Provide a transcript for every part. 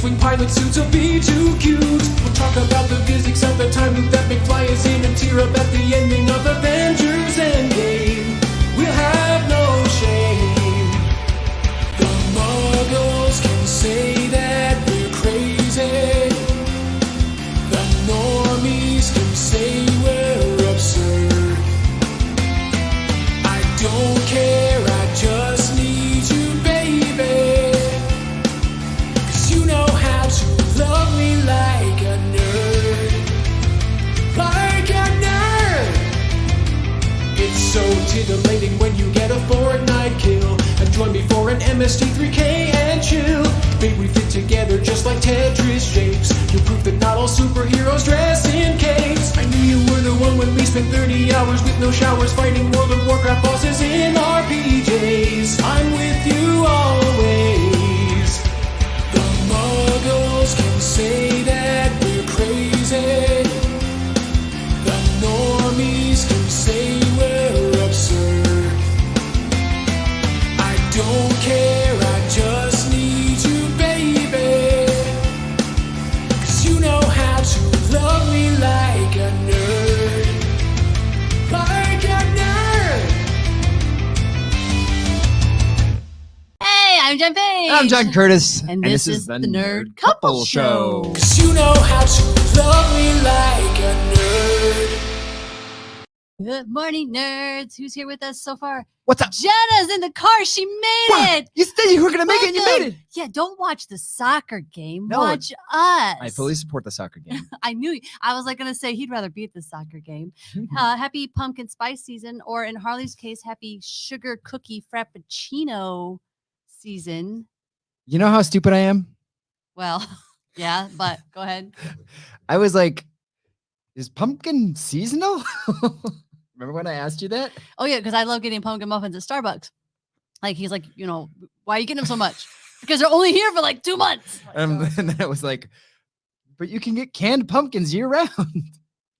X-Wing pilot suits will be too cute. We'll talk about the physics of the time loop that McFly is in and tear up at the ending of Avengers Endgame. We'll have no shame. The Muggles can say that we're crazy. The normies can say we're absurd. I don't care, I just need you, baby. 'Cause you know how to love me like a nerd. Like a nerd! It's so titillating when you get a Fortnite kill. And join me for an MST3K and chill. Babe, we fit together just like Tetris shapes. You're proof that not all superheroes dress in capes. I knew you were the one when we spent 30 hours with no showers fighting World of Warcraft bosses in our PJs. I'm with you always. The Muggles can say that we're crazy. The normies can say we're absurd. I don't care, I just need you, baby. 'Cause you know how to love me like a nerd. Like a nerd. Hey, I'm Jen Page. I'm John Curtis. And this is the Nerd Couple Couple Show. 'Cause you know how to love me like a nerd. Good morning, nerds. Who's here with us so far? What's up? Jenna's in the car. She made What? it. You said you were going to make it and you made it. Yeah, don't watch the soccer game. No, watch us. I fully support the soccer game. I knew. I was like going to say he'd rather be at the soccer game. Happy pumpkin spice season, or in Harley's case, happy sugar cookie frappuccino season. You know how stupid I am? Well, yeah, but go ahead. I was like, is pumpkin seasonal? Remember when I asked you that? Oh, yeah, because I love getting pumpkin muffins at Starbucks. Like, he's like, why are you getting them so much? Because they're only here for like 2 months. And then I was like, but you can get canned pumpkins year round.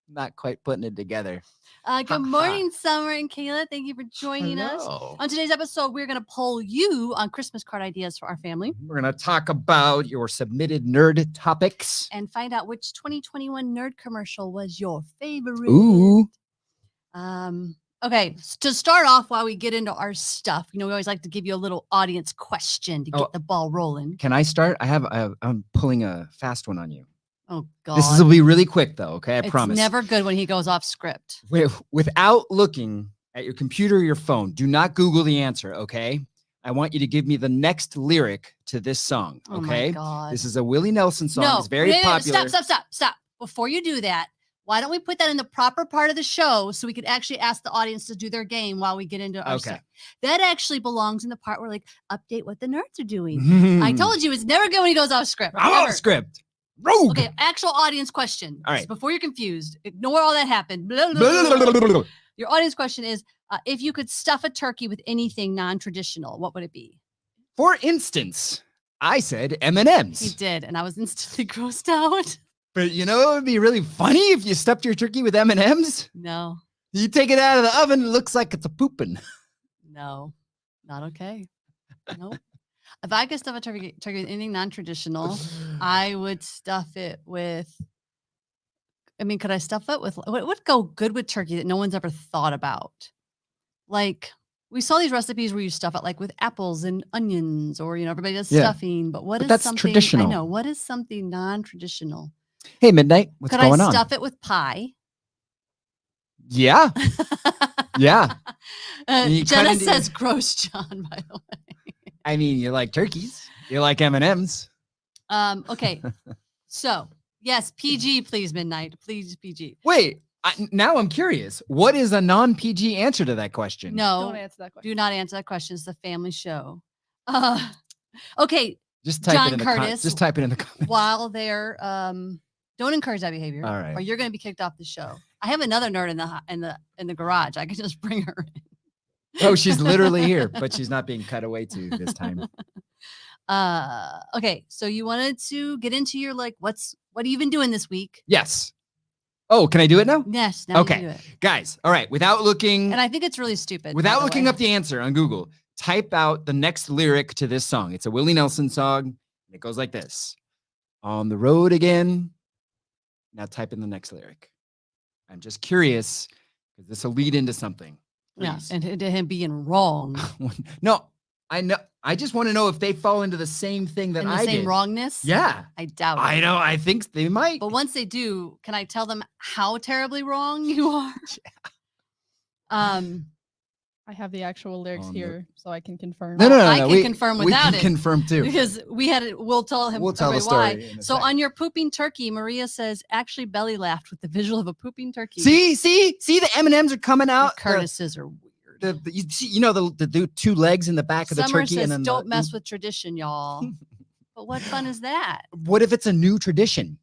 Not quite putting it together. Good morning, Summer and Kayla. Thank you for joining us. Hello. On today's episode, we're going to poll you on Christmas card ideas for our family We're going to talk about your submitted nerd topics. and find out which 2021 nerd commercial was your favorite. Ooh. Okay, to start off while we get into our stuff, we always like to give you a little audience question to get the ball rolling. Can I start? I'm pulling a fast one on you. Oh, God. This will be really quick, though. Okay, I It's promise. never good when he goes off script. Without looking at your computer or your phone, do not Google the answer. Okay, I want you to give me the next lyric to this song. Oh, Okay, my God. this is a Willie Nelson song. No, It's very popular. Stop. Before you do that, why don't we put that in the proper part of the show so we could actually ask the audience to do their game while we get into our stuff? That actually belongs in the part where like update what the nerds are doing. I told you it's never good when he goes off script. I'm Never. off script. Rogue. Okay, actual audience question. All right. Just before you're confused, ignore all that happened. Blah, blah, blah, blah, blah. Your audience question is, if you could stuff a turkey with anything non-traditional, what would it be? For instance, I said He M&Ms. did, and I was instantly grossed out. But it would be really funny if you stuffed your turkey with M&Ms. No, You take it out of the oven, it looks like it's a pooping. no, not okay. Nope. If I could stuff a turkey with anything non-traditional, I would stuff it with. I mean, could I stuff it with what would go good with turkey that no one's ever thought about? Like we saw these recipes where you stuff it like with apples and onions, or everybody does stuffing. But that's something traditional. I know. What is something non-traditional? Hey, Midnight, what's Could going I on? stuff it with pie? Yeah. Yeah. You cut Jenna into says gross, John, by the way. I mean, you like turkeys. You like M&Ms. Okay. So, yes, PG, please, Midnight. Please, PG. Wait, now I'm curious. What is a non-PG answer to that question? No, Don't answer that question. do not answer that question. It's the family show. Okay, Just type John it in Curtis. just type it in the comments. while they're don't encourage that behavior. All right. Or you're going to be kicked off the show. I have another nerd in the garage. I could just bring her in. Oh, she's literally here, but she's not being cut away to this time. Okay, so you wanted to get into your what have you been doing this week? Yes. Oh, can I do it now? Yes, now Okay. you do it. Guys, all right, without looking And I think it's really stupid. by without the looking way. up the answer on Google, type out the next lyric to this song. It's a Willie Nelson song. And it goes like this. On the road again. Now type in the next lyric. I'm just curious because this will lead into something. Yeah, Please. and to him being wrong. No, I know. I just want to know if they fall into the same thing that And the I same did. wrongness? Yeah. I doubt it. I know. I think they might. But once they do, can I tell them how terribly wrong you are? I have the actual lyrics On the- here, so I can confirm. No, no, no, I no. can confirm we without can it. confirm too. Because we had it, we'll tell him. We'll tell the everybody story in a So sec. on your pooping turkey, Maria says, actually belly laughed with the visual of a pooping turkey. See, the M&Ms are coming The out. Curtis's are weird. You see, the two legs in the back of the Summer turkey, says, and then don't mess with tradition, y'all. But what fun is that? What if it's a new tradition?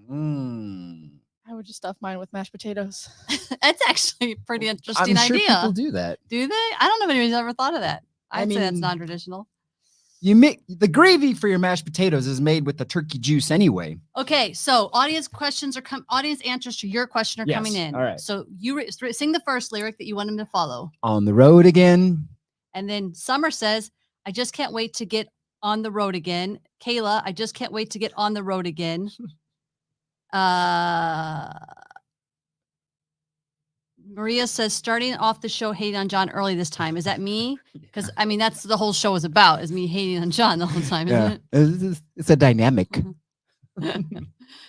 Mm. I would just stuff mine with mashed potatoes. That's actually a pretty interesting I'm sure idea. people do that. Do they? I don't know if anybody's ever thought of that. I'd say that's mean, non-traditional. You make the gravy for your mashed potatoes is made with the turkey juice anyway. Okay, so audience questions are audience answers to your question are coming Yes, in. all right. So you sing the first lyric that you want them to follow, On the road again. and then Summer says, "I just can't wait to get on the road again." Kayla, I just can't wait to get on the road again. Maria says, starting off the show hating on John early this time. Is that me? Because I mean, that's the whole show is about, is me hating on John the whole time, isn't It's a dynamic. it?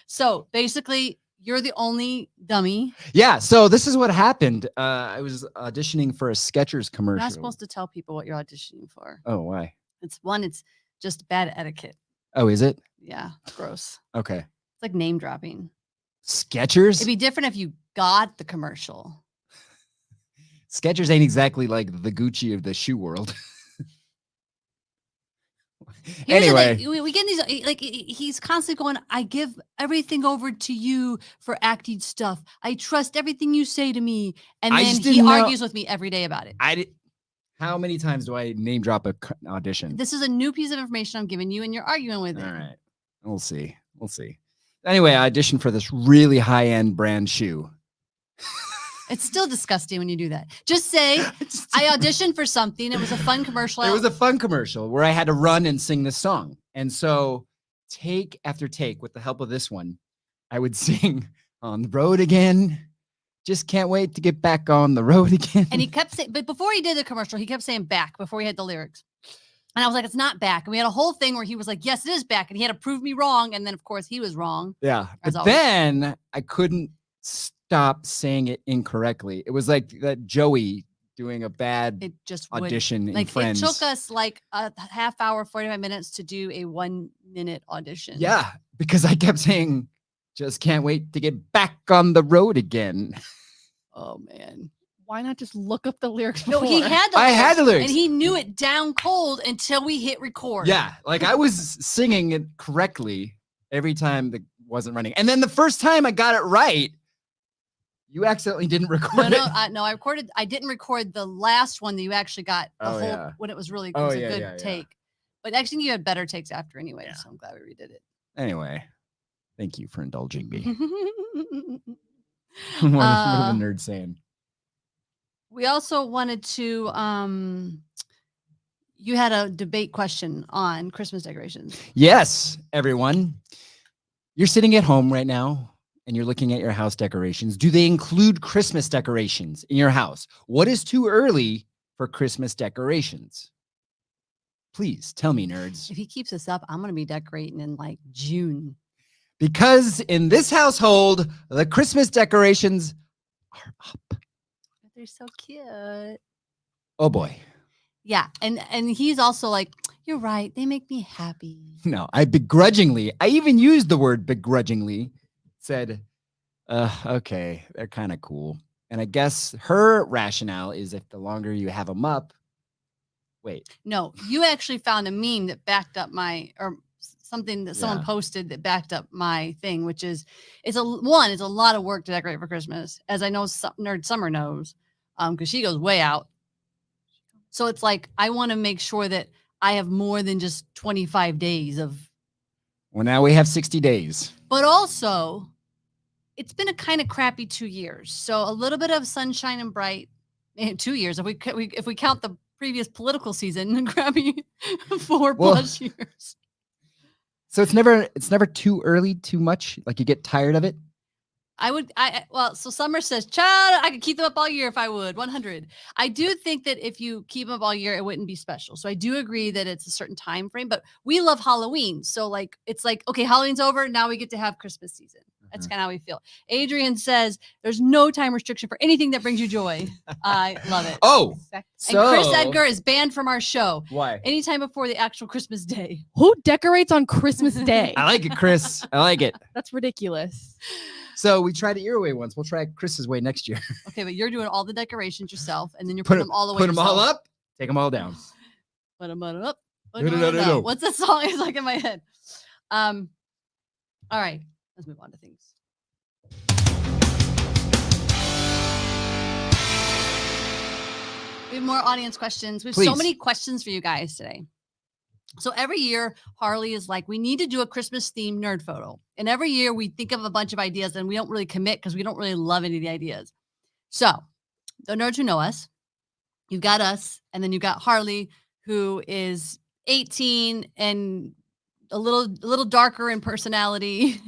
So basically, you're the only dummy. Yeah. So this is what happened. I was auditioning for a Skechers commercial. You're not supposed to tell people what you're auditioning for. Oh, why? It's just bad etiquette. Oh, is it? Yeah, gross. Okay. It's like name dropping. Skechers? It'd be different if you got the commercial. Skechers ain't exactly like the Gucci of the shoe world. Here's the Anyway. thing, we get these like he's constantly going, I give everything over to you for acting stuff. I trust everything you say to me. And I then just he didn't know- argues with me every day about it. How many times do I name drop a audition? This is a new piece of information I'm giving you, and you're arguing with it. All right. We'll see. Anyway, I auditioned for this really high-end brand shoe. It's still disgusting when you do that. Just say, I auditioned for something. It was a fun commercial. It was a fun commercial where I had to run and sing this song. And so take after take, with the help of this one, I would sing on the road again. Just can't wait to get back on the road again. And he kept saying, but before he did the commercial, he kept saying back before he had the lyrics. And I was like, it's not back. And we had a whole thing where he was like, yes, it is back. And he had to prove me wrong. And then, of course, he was wrong. Yeah. As But always. then I couldn't stop saying it incorrectly. It was like that Joey doing a bad It just would. audition in Like, Friends. it took us like a half hour, 45 minutes to do a 1 minute audition. Yeah, because I kept saying, just can't wait to get back on the road again. Oh, man. Why not just look up the lyrics? No, he before? had the I had the lyrics. And he knew it down cold until we hit record. Yeah, like I was singing it correctly every time that wasn't running. And then the first time I got it right, you accidentally didn't record No, it. no, I didn't record the last one that you actually got the Oh, whole yeah. when it was really Oh, a yeah, good yeah, yeah. take. But actually you had better takes after anyway, Yeah. so I'm glad we redid it. Anyway, thank you for indulging me. What are the nerds saying? We also wanted to you had a debate question on Christmas decorations. Yes, everyone. You're sitting at home right now and you're looking at your house decorations. Do they include Christmas decorations in your house? What is too early for Christmas decorations? Please tell me, nerds. If he keeps this up, I'm gonna be decorating in like June. Because in this household, the Christmas decorations are up. They're so cute. Oh boy. Yeah, and he's also like, you're right. They make me happy. No, I even used the word begrudgingly, said, okay, they're kind of cool. And I guess her rationale is if the longer you have them up, wait. No, you actually found a meme that backed up something that someone Yeah. posted that backed up my thing, which is it's a lot of work to decorate for Christmas, as I know Nerd Summer knows, because she goes way out. So it's like I want to make sure that I have more than just 25 days of. Well, now we have 60 days. But also, it's been a kind of crappy 2 years. So a little bit of sunshine and bright 2 years. If we count the previous political season, crappy 4+ years. So it's never too early, too much. Like you get tired of it. So Summer says, child, I could keep them up all year if I would. 100. I do think that if you keep them up all year, it wouldn't be special. So I do agree that it's a certain time frame, but we love Halloween. So like, it's like, okay, Halloween's over. Now we get to have Christmas season. That's kind of how we feel. Adrian says there's no time restriction for anything that brings you joy. I love it. Oh, And so Chris Edgar is banned from our show why? anytime before the actual Christmas day. Who decorates on Christmas Day? I like it, Chris. I like it. That's ridiculous. So we tried it your way once. We'll try it Chris's way next year. Okay, but you're doing all the decorations yourself, and then you're Put putting them all away. Put them all yourself. up. Take them all down. Put them up. No. What's that song? It's like in my head. All right, let's move on to things. We have more audience questions. We have so Please. many questions for you guys today. So every year, Harley is like, we need to do a Christmas themed nerd photo. And every year we think of a bunch of ideas and we don't really commit because we don't really love any of the ideas. So the nerds who know us, you've got us, and then you've got Harley, who is 18 and a little darker in personality.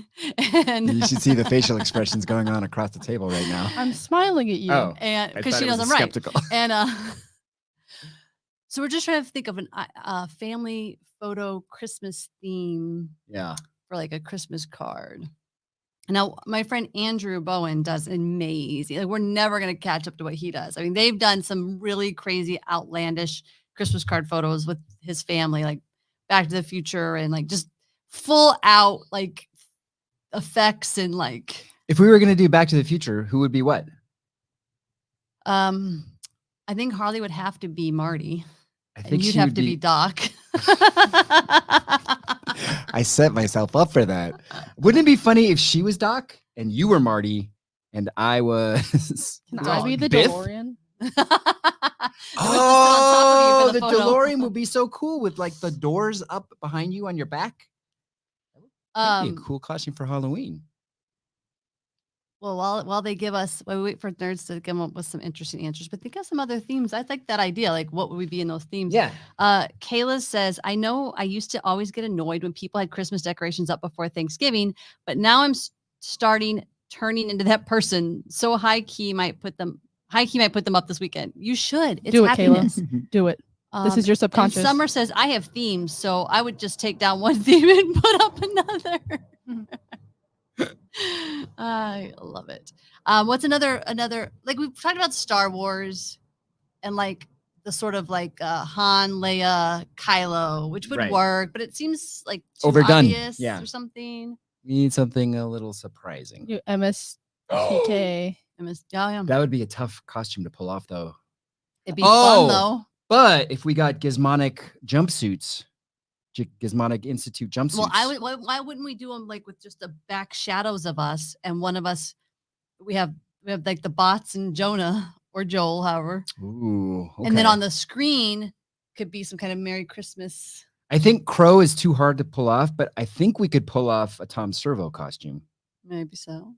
And You should see the facial expressions going on across the table right now. I'm smiling at you. Oh, and I because thought she it knows was I'm right. skeptical. And so we're just trying to think of a family photo Christmas theme Yeah. for like a Christmas card. Now, my friend Andrew Bowen does amazing. Like, we're never going to catch up to what he does. I mean, they've done some really crazy, outlandish Christmas card photos with his family, like Back to the Future, and like just full out like effects and like. If we were going to do Back to the Future, who would be what? I think Harley would have to be Marty. I And you'd have to be Doc. I set myself up for that. Wouldn't it be funny if she was Doc and you were Marty and I was Can I be the Biff? DeLorean? Oh, the DeLorean would be so cool with like the doors up behind you on your back. That'd be a cool costume for Halloween. Well, while they give us, while we wait for nerds to come up with some interesting answers, but think of some other themes. I like that idea. Like, what would we be in those themes? Yeah. Kayla says, I know I used to always get annoyed when people had Christmas decorations up before Thanksgiving, but now I'm turning into that person. So high key might put them up this weekend. You should. It's Do it, happiness. Kayla. Do it. This is your And subconscious. Summer says, I have themes, so I would just take down one theme and put up another. I love it. What's another like we've talked about Star Wars and like the sort of like Han, Leia, Kylo, which would Right. work, but it seems like too Overdone. obvious Yeah. or something. We need something a little surprising. You MSTK. Yeah. That would be a tough costume to pull off, though. It'd be fun Oh. though. But if we got Gizmonic jumpsuits, Gizmonic Institute jumpsuits. Well, why wouldn't we do them like with just the back shadows of us and one of us? We have like the bots and Jonah or Joel, however. Ooh, And then okay. on the screen could be some kind of Merry Christmas. I think Crow is too hard to pull off, but I think we could pull off a Tom Servo costume. Maybe so.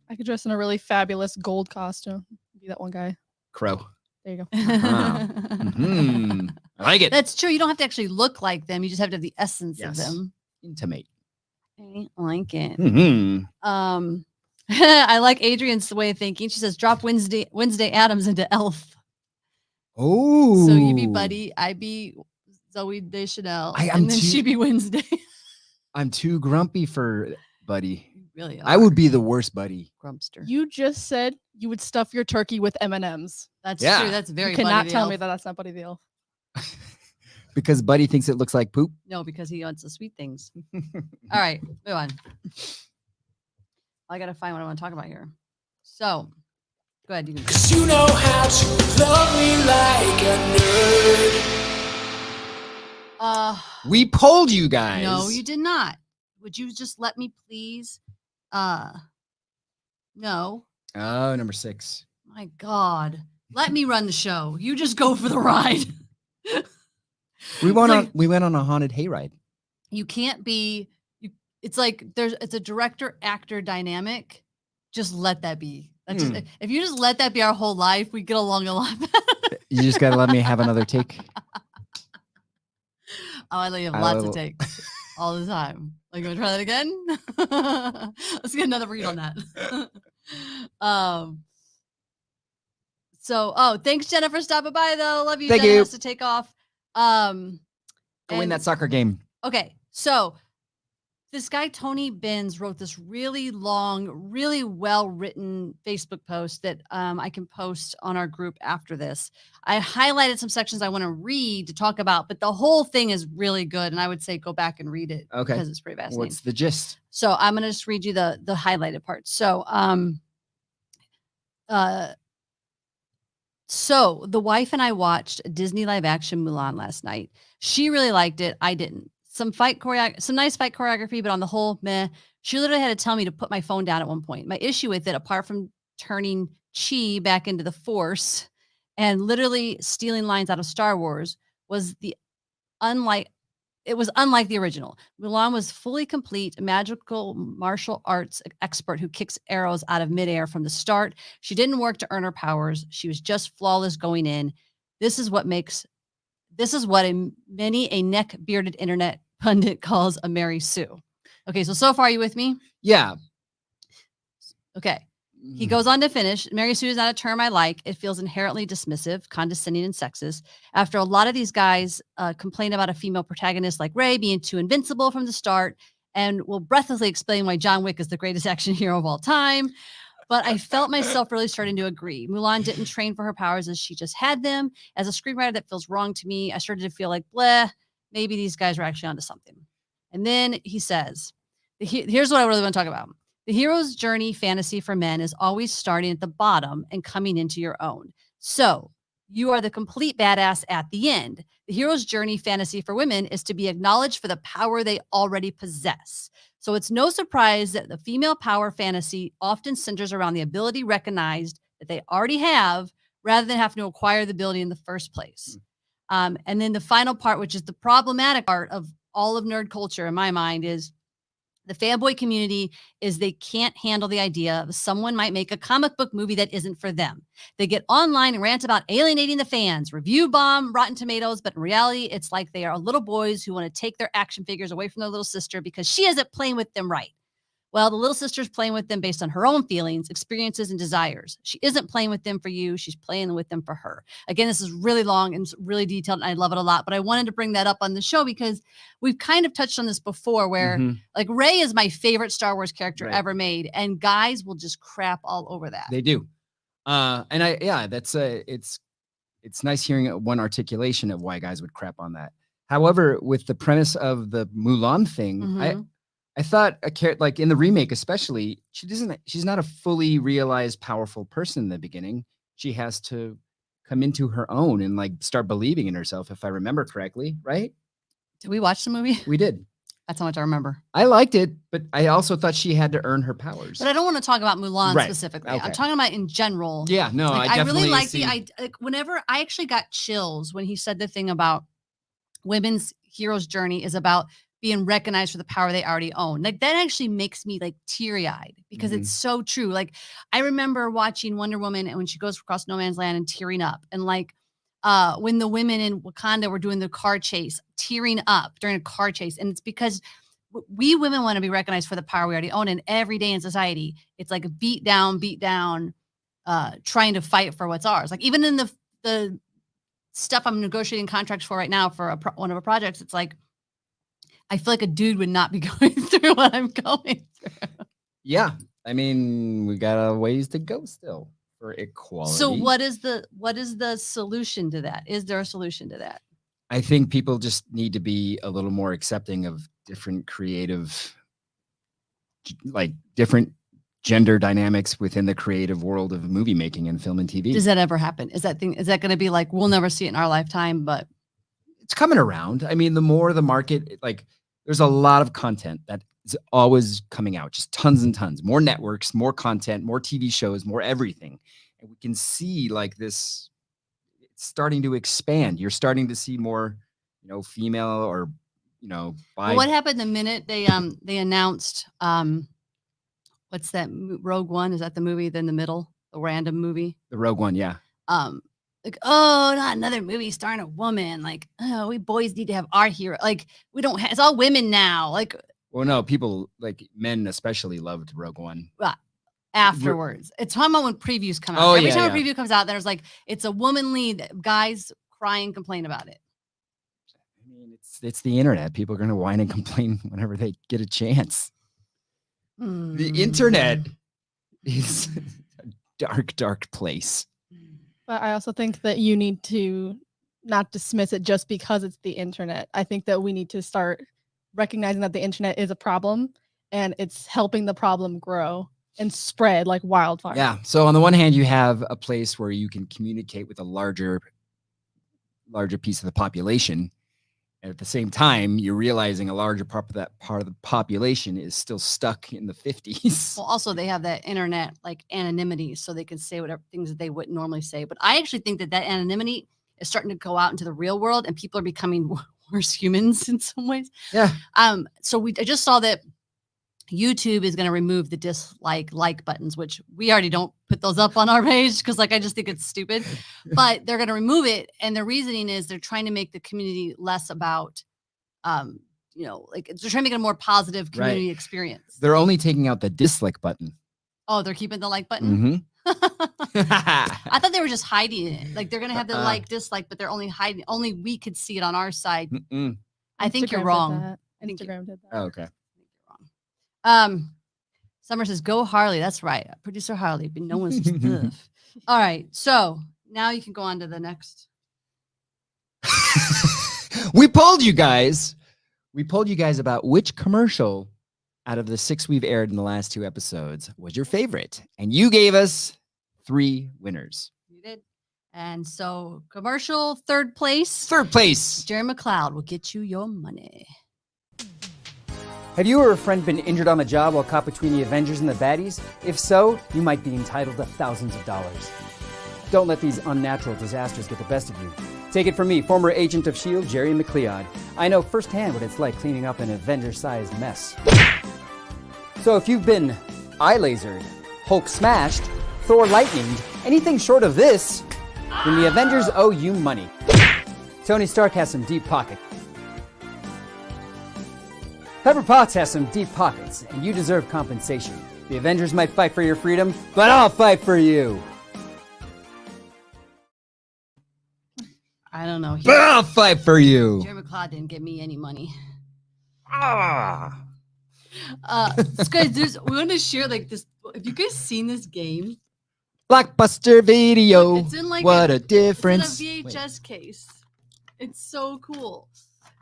I could dress in a really fabulous gold costume. Be that one guy. Crow. There you go. I like it. That's true. You don't have to actually look like them. You just have to have the essence of Yes. them. Intimate. I like it. Mhm. I like Adrian's way of thinking. She says, drop Wednesday Addams into Elf. Oh. So you be Buddy, I be Zoe Deschanel, I'm and then too- she be Wednesday. I'm too grumpy for Buddy. You really are. I would be the worst Buddy. Grumpster. You just said you would stuff your turkey with M&Ms. That's Yeah. true. That's very You Buddy cannot the tell Elf. me that that's not Buddy the Elf. Because Buddy thinks it looks like poop. No, because he wants the sweet things. All right, move on. I got to find what I want to talk about here. So, go ahead. You can. 'Cause you know how to love me like a nerd. We polled you guys. No, you did not. Would you just let me please? No. Oh, number 6. My God. Let me run the show. You just go for the ride. We went like- on a haunted hayride. You can't be it's like it's a director actor dynamic. Just let that be. That's just, if you just let that be our whole life, we get along a lot better. You just gotta let me have another take. Oh, I know you have I lots of will- takes. all the time. Like, you want to try that again? Let's get another read on that. So, thanks, Jenna, for stopping by, though. Love you. Thank Jenna you. has to take off. Go win And- that soccer game. Okay, so this guy, Tony Benz, wrote this really long, really well-written Facebook post that I can post on our group after this. I highlighted some sections I want to read to talk about, but the whole thing is really good, and I would say go back and read it Okay. because it's pretty fascinating. What's the gist? So I'm going to just read you the highlighted parts. So the wife and I watched a Disney live action Mulan last night. She really liked it. I didn't. Some nice fight choreography, but on the whole, meh. She literally had to tell me to put my phone down at one point. My issue with it, apart from turning chi back into the Force and literally stealing lines out of Star Wars, was unlike the original. Mulan was fully complete, a magical martial arts expert who kicks arrows out of midair from the start. She didn't work to earn her powers. She was just flawless going in. This is what many a neck-bearded internet pundit calls a Mary Sue. Okay, so far, are you with me? Yeah. Okay. He goes on to finish. Mary Sue is not a term I like. It feels inherently dismissive, condescending, and sexist. After a lot of these guys complain about a female protagonist like Rey being too invincible from the start and will breathlessly explain why John Wick is the greatest action hero of all time. But I felt myself really starting to agree. Mulan didn't train for her powers as she just had them. As a screenwriter, that feels wrong to me. I started to feel like, bleh, maybe these guys are actually onto something. And then he says, here's what I really want to talk about. The hero's journey fantasy for men is always starting at the bottom and coming into your own. So you are the complete badass at the end. The hero's journey fantasy for women is to be acknowledged for the power they already possess. So it's no surprise that the female power fantasy often centers around the ability recognized that they already have rather than having to acquire the ability in the first place. And then the final part, which is the problematic part of all of nerd culture in my mind, is the fanboy community is they can't handle the idea of someone might make a comic book movie that isn't for them. They get online and rant about alienating the fans, review bomb Rotten Tomatoes, but in reality, it's like they are little boys who want to take their action figures away from their little sister because she isn't playing with them right. Well, the little sister's playing with them based on her own feelings, experiences, and desires. She isn't playing with them for you. She's playing with them for her. Again, this is really long and really detailed, and I love it a lot. But I wanted to bring that up on the show because we've kind of touched on this before where, like, Rey is my favorite Star Wars character ever made, and guys will just crap all over that. They do. It's nice hearing one articulation of why guys would crap on that. However, with the premise of the Mulan thing, I thought like in the remake, especially, she's not a fully realized powerful person in the beginning. She has to come into her own and like start believing in herself, if I remember correctly, right? Did we watch the movie? We did. That's how much I remember. I liked it, but I also thought she had to earn her powers. But I don't want to talk about Mulan specifically. Okay. I'm talking about in general. Yeah, no, like, I I definitely really like see. whenever I actually got chills when he said the thing about women's hero's journey is about being recognized for the power they already own. Like that actually makes me like teary-eyed because it's so true. Like I remember watching Wonder Woman and when she goes across no man's land and tearing up, and like when the women in Wakanda were doing the car chase, tearing up during a car chase. And it's because we women want to be recognized for the power we already own. And every day in society, it's like a beat down, trying to fight for what's ours. Like even in the stuff I'm negotiating contracts for right now for one of our projects, it's like, I feel like a dude would not be going through what I'm going through. Yeah. I mean, we got a ways to go still for equality. So what is the solution to that? Is there a solution to that? I think people just need to be a little more accepting of different creative, like different gender dynamics within the creative world of movie making and film and TV. Does that ever happen? Is that going to be like, we'll never see it in our lifetime, but it's coming around. I mean, the more the market, like there's a lot of content that is always coming out, just tons and tons, more networks, more content, more TV shows, more everything. And we can see like this, it's starting to expand. You're starting to see more, female or, Well, what happened the minute they announced, what's that, Rogue One? Is that the movie in the middle, the random movie? The Rogue One, yeah. like, oh, not another movie starring a woman. Like, oh, we boys need to have our hero. Like, we don't. It's all women now. Like, Well, no, people like men especially loved Rogue One. afterwards, it's talking about when previews come out. Oh, Every yeah, time yeah. a preview comes out, there's like, it's a woman lead. Guys cry and complain about it. I mean, it's the internet. People are going to whine and complain whenever they get a chance. The internet is a dark, dark place. But I also think that you need to not dismiss it just because it's the internet. I think that we need to start recognizing that the internet is a problem and it's helping the problem grow and spread like wildfire. Yeah. So on the one hand, you have a place where you can communicate with a larger piece of the population. And at the same time, you're realizing a larger part of that part of the population is still stuck in the 50s. Well, also they have that internet like anonymity, so they can say whatever things that they wouldn't normally say. But I actually think that anonymity is starting to go out into the real world, and people are becoming worse humans in some ways. Yeah. So I just saw that YouTube is going to remove the dislike buttons, which we already don't put those up on our page because like I just think it's stupid. But they're going to remove it, and the reasoning is they're trying to make the community less about, like they're trying to make it a more positive community experience. They're only taking out the dislike button. Oh, they're keeping the like button. Mm-hmm. I thought they were just hiding it. Like they're going to have the like dislike, but they're only hiding. Only we could see it on our side. Mm-mm. I think you're Instagram did wrong. that. I think Instagram did that. Oh, okay. Summer says, "Go Harley." That's right, producer Harley. Been knowing some stuff. All right, so now you can go on to the next. We polled you guys. We polled you guys about which commercial out of the 6 we've aired in the last 2 episodes was your favorite, and you gave us 3 winners. You did, and so commercial third place. Third place. Jerry McLeod will get you your money. Have you or a friend been injured on the job while caught between the Avengers and the baddies? If so, you might be entitled to thousands of dollars. Don't let these unnatural disasters get the best of you. Take it from me, former agent of S.H.I.E.L.D., Jerry McLeod. I know firsthand what it's like cleaning up an Avenger-sized mess. So if you've been eye lasered, Hulk smashed, Thor lightninged, anything short of this, then the Avengers owe you money. Tony Stark has some deep pockets. Pepper Potts has some deep pockets, and you deserve compensation. The Avengers might fight for your freedom, but I'll fight for you. I don't know. But I'll fight for you. Jerry McLeod didn't give me any money. Ah. Guys, we want to share like this. Have you guys seen this game? Blockbuster video. It's in like What a It's difference. in a VHS case. It's so cool.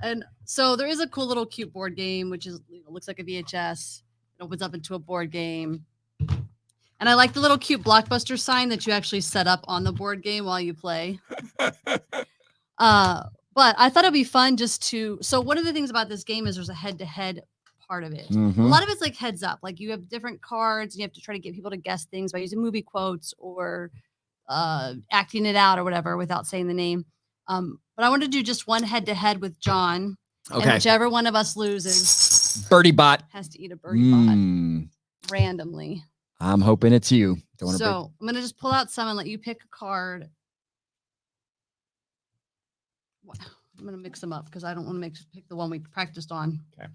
And so there is a cool little cute board game, which is looks like a VHS. It opens up into a board game. And I like the little cute Blockbuster sign that you actually set up on the board game while you play. But I thought it'd be fun just to. So one of the things about this game is there's a head-to-head part of it. Mhm. A lot of it's like heads up. Like you have different cards and you have to try to get people to guess things by using movie quotes or acting it out or whatever without saying the name. But I want to do just one head-to-head with John. And Okay. whichever one of us loses Birdie bot. has to eat a birdie bot Mm, randomly. I'm hoping it's you. Don't want to So I'm gonna just pull out some and let you pick a card. I'm gonna mix them up because I don't want to pick the one we practiced on. All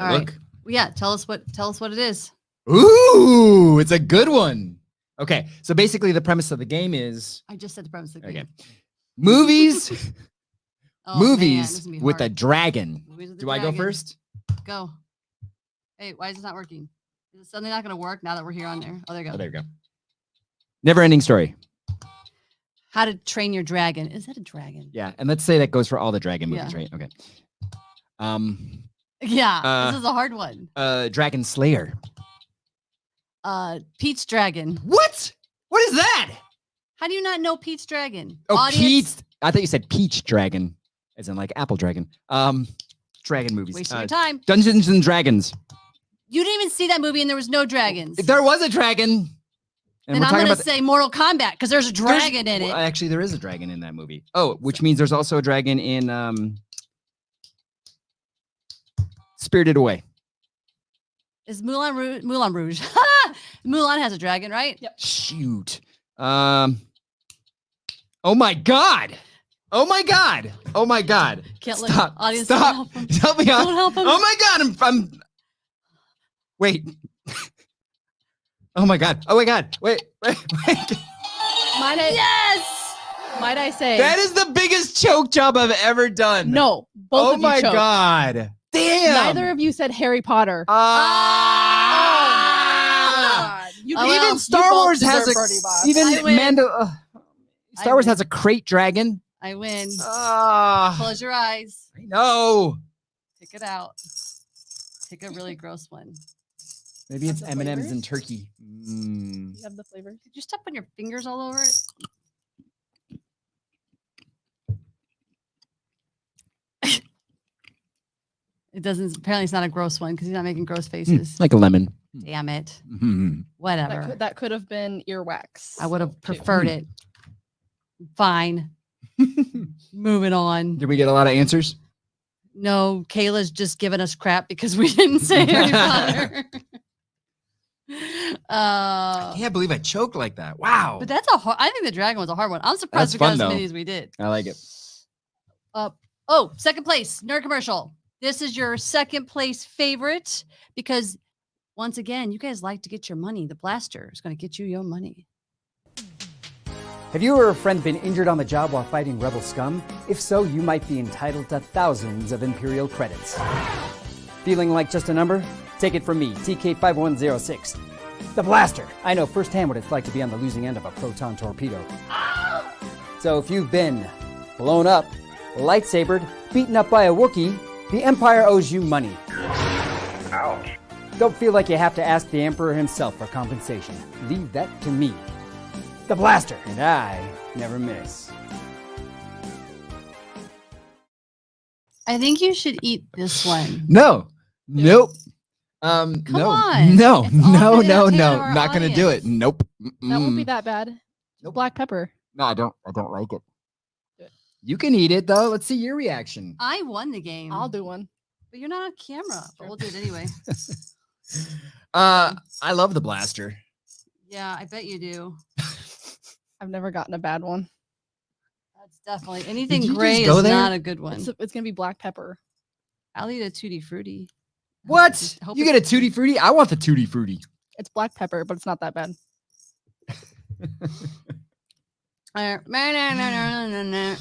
right. look. Well, yeah, tell us what it is. Ooh, it's a good one. Okay, so basically the premise of the game is I just said the premise of the okay. game. Movies, Oh, man, this movies is gonna be with a hard. dragon. Movies with a Do I go dragon. first? Go. Hey, why is this not working? Is it suddenly not going to work now that we're here on there? Oh, there you go. Oh, there you go. Never ending story. How to Train Your Dragon. Is that a dragon? Yeah, and let's say that goes for all the dragon movies, Yeah. right? Okay. Yeah, this is a hard one. Dragon Slayer. Pete's Dragon. What? What is that? How do you not know Pete's Dragon? Oh, Audience, Pete's. I thought you said Peach Dragon, as in like Apple Dragon. Dragon movies. wasting your time. Dungeons and Dragons. You didn't even see that movie and there was no dragons. If there was a dragon, and Then we're I'm talking going to about say Mortal Kombat because there's a dragon in it. Well, actually, there is a dragon in that movie. Oh, which means there's also a dragon in Spirited Away. Is Moulin Rouge? Moulin Rouge. Mulan has a dragon, right? Yep. Shoot. Oh my God. Oh my God. Oh my God. Can't let Stop. audience Stop. help him. Help me out. Don't help him. Oh my God. I'm wait. Oh my God. Oh my God. Wait. Might I say? That is the biggest choke job I've ever done. No, both Oh of you my choked. God. Damn. Neither of you said Harry Potter. You Oh, well, Even Star both Wars has deserve Birdie Box. even I win. Star Wars has a crate dragon. I win. Ah, Close your eyes. I know. Pick it out. Pick a really gross one. Maybe it's the M&Ms flavors? and turkey. Mm. You have the flavors. Did you step on your fingers all over it? It doesn't. Apparently, it's not a gross one because he's not making gross faces. Like a lemon. Damn it. Mhm. Whatever. That could have been earwax. I would have too. preferred it. Fine. Moving on. Did we get a lot of answers? No, Kayla's just giving us crap because we didn't say Harry Potter. I can't believe I choked like that. Wow. But that's a hard. I think the dragon was a hard one. I'm surprised That's we got fun, as though. many as we did. I like it. Oh, second place, nerd commercial. This is your second place favorite because once again, you guys like to get your money. The blaster is going to get you your money. Have you or a friend been injured on the job while fighting rebel scum? If so, you might be entitled to thousands of Imperial credits. Feeling like just a number? Take it from me, TK5106. The Blaster! I know firsthand what it's like to be on the losing end of a proton torpedo. So if you've been blown up, lightsabered, beaten up by a Wookiee, the Empire owes you money. Ouch. Don't feel like you have to ask the Emperor himself for compensation. Leave that to me. The Blaster, and I never miss. I think you should eat this one. No. Nope. Come no. on. No. It's all No. for the No. entertainment No. of our Not gonna do it. audience. Nope. That won't be Mm-mm. that bad. Nope. Black pepper. No, I don't like it. Do it. You can eat it though. Let's see your reaction. I won the game. I'll do one. But you're not on camera. But we'll do it anyway. I love the blaster. Yeah, I bet you do. I've never gotten a bad one. That's definitely anything you just gray go is there? not a good one. It's gonna be black pepper. I'll eat a tutti frutti. What? I hope You it's- get a tutti frutti? I want the tutti frutti. It's black pepper, but it's not that bad.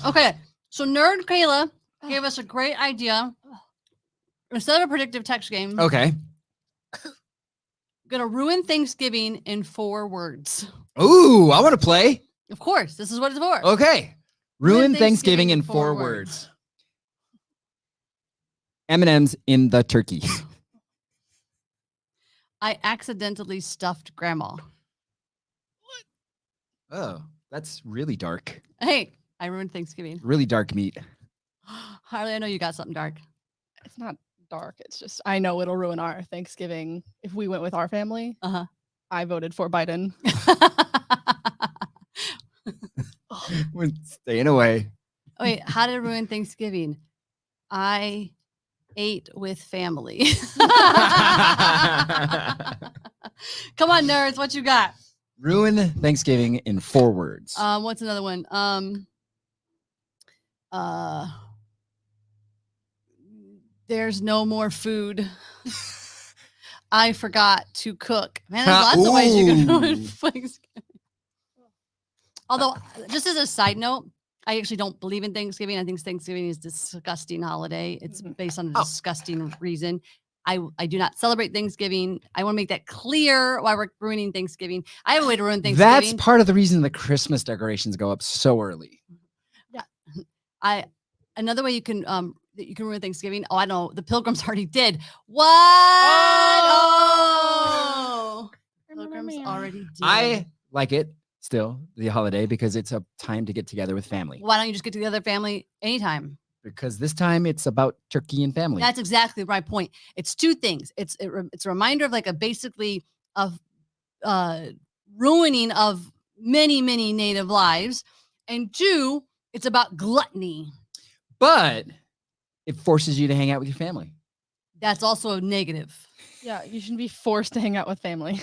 Okay, so Nerd Kayla gave us a great idea. Instead of a predictive text game, Okay. gonna ruin Thanksgiving in 4 words. Ooh, I want to play. Of course, this is what it's for. Okay. Ruin Thanksgiving in 4 words. M&M's in the turkey. I accidentally stuffed grandma. Oh, that's really dark. Hey, I ruined Thanksgiving. Really dark meat. Harley, I know you got something dark. It's not dark. It's just I know it'll ruin our Thanksgiving if we went with our family. Uh-huh. I voted for Biden. We're staying away. Wait, how did it ruin Thanksgiving? I ate with family. Come on, nerds, what you got? Ruin Thanksgiving in 4 words. What's another one? There's no more food. I forgot to cook. Man, there's lots of ways you can ruin Ooh. Thanksgiving. Although, just as a side note, I actually don't believe in Thanksgiving. I think Thanksgiving is a disgusting holiday. It's based on a Oh. disgusting reason. I do not celebrate Thanksgiving. I want to make that clear why we're ruining Thanksgiving. I have a way to ruin That's Thanksgiving. part of the reason the Christmas decorations go up so early. Another way you can that you can ruin Thanksgiving. Oh, I know. The Pilgrims already did. What? Oh, Pilgrims already did. I like it still, the holiday, because it's a time to get together with family. Why don't you just get together, family, anytime? Because this time it's about turkey and family. That's exactly my point. It's 2 things. It's a reminder of like a basically of ruining of many native lives, and 2, it's about gluttony. But it forces you to hang out with your family. That's also a negative. Yeah, you shouldn't be forced to hang out with family.